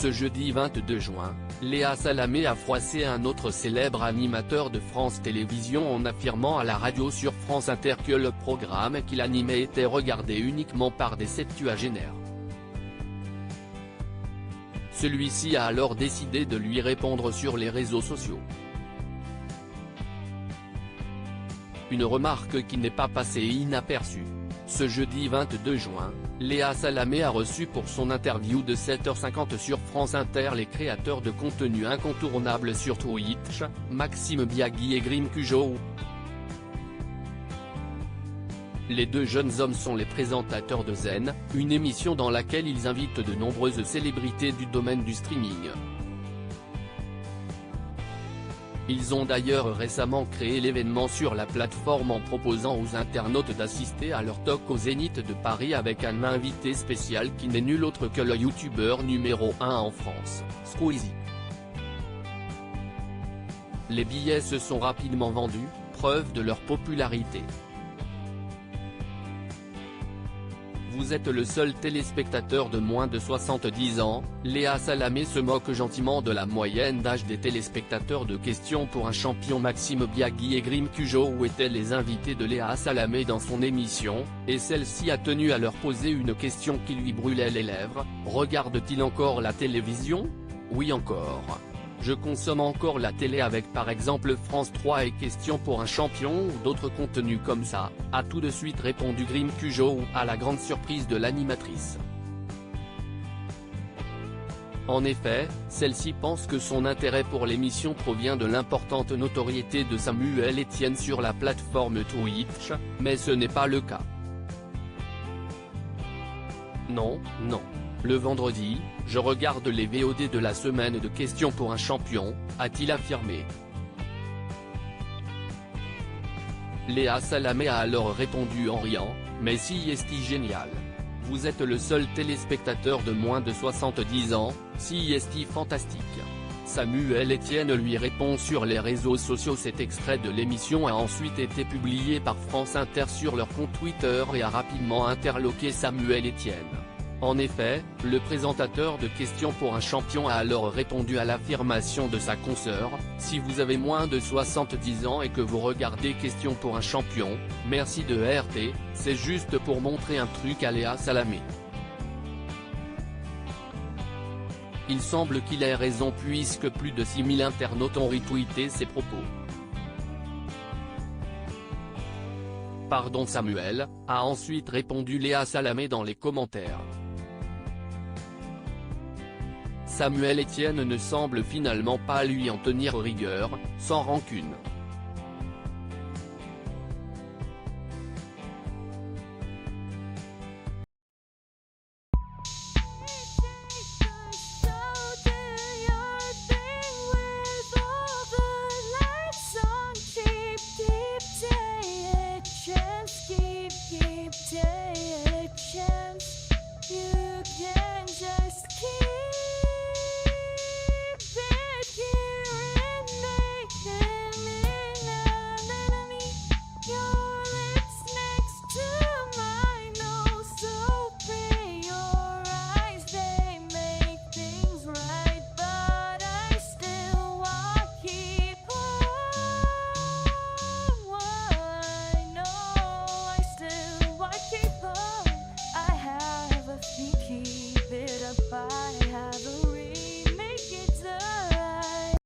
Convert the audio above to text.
Ce jeudi 22 juin, Léa Salamé a froissé un autre célèbre animateur de France Télévisions en affirmant à la radio sur France Inter que le programme qu'il animait était regardé uniquement par des septuagénaires. Celui-ci a alors décidé de lui répondre sur les réseaux sociaux. Une remarque qui n'est pas passée inaperçue. Ce jeudi 22 juin, Léa Salamé a reçu pour son interview de 7h50 sur France Inter les créateurs de contenu incontournables sur Twitch, Maxime Biagui et Grim Cujo. Les deux jeunes hommes sont les présentateurs de Zen, une émission dans laquelle ils invitent de nombreuses célébrités du domaine du streaming. Ils ont d'ailleurs récemment créé l'événement sur la plateforme en proposant aux internautes d'assister à leur talk au Zénith de Paris avec un invité spécial qui n'est nul autre que le youtubeur numéro 1 en France, Squeezie. Les billets se sont rapidement vendus, preuve de leur popularité. Vous êtes le seul téléspectateur de moins de 70 ans, Léa Salamé se moque gentiment de la moyenne d'âge des téléspectateurs de Questions pour un champion. Maxime Biagui et Grim Cujo où étaient les invités de Léa Salamé dans son émission, et celle-ci a tenu à leur poser une question qui lui brûlait les lèvres: regarde-t-il encore la télévision? Oui encore. Je consomme encore la télé avec par exemple France 3 et Questions pour un champion ou d'autres contenus comme ça, a tout de suite répondu Grim Cujo à la grande surprise de l'animatrice. En effet, celle-ci pense que son intérêt pour l'émission provient de l'importante notoriété de Samuel Etienne sur la plateforme Twitch, mais ce n'est pas le cas. Non. Le vendredi, je regarde les VOD de la semaine de Questions pour un champion, a-t-il affirmé. Léa Salamé a alors répondu en riant: mais si est-il génial. Vous êtes le seul téléspectateur de moins de 70 ans, si est-il fantastique. Samuel Etienne lui répond sur les réseaux sociaux. Cet extrait de l'émission a ensuite été publié par France Inter sur leur compte Twitter et a rapidement interloqué Samuel Etienne. En effet, le présentateur de Questions pour un champion a alors répondu à l'affirmation de sa consoeur: si vous avez moins de 70 ans et que vous regardez Questions pour un champion, merci de RT, c'est juste pour montrer un truc à Léa Salamé. Il semble qu'il ait raison puisque plus de 6000 internautes ont retweeté ses propos. Pardon Samuel, a ensuite répondu Léa Salamé dans les commentaires. Samuel Etienne ne semble finalement pas lui en tenir rigueur, sans rancune.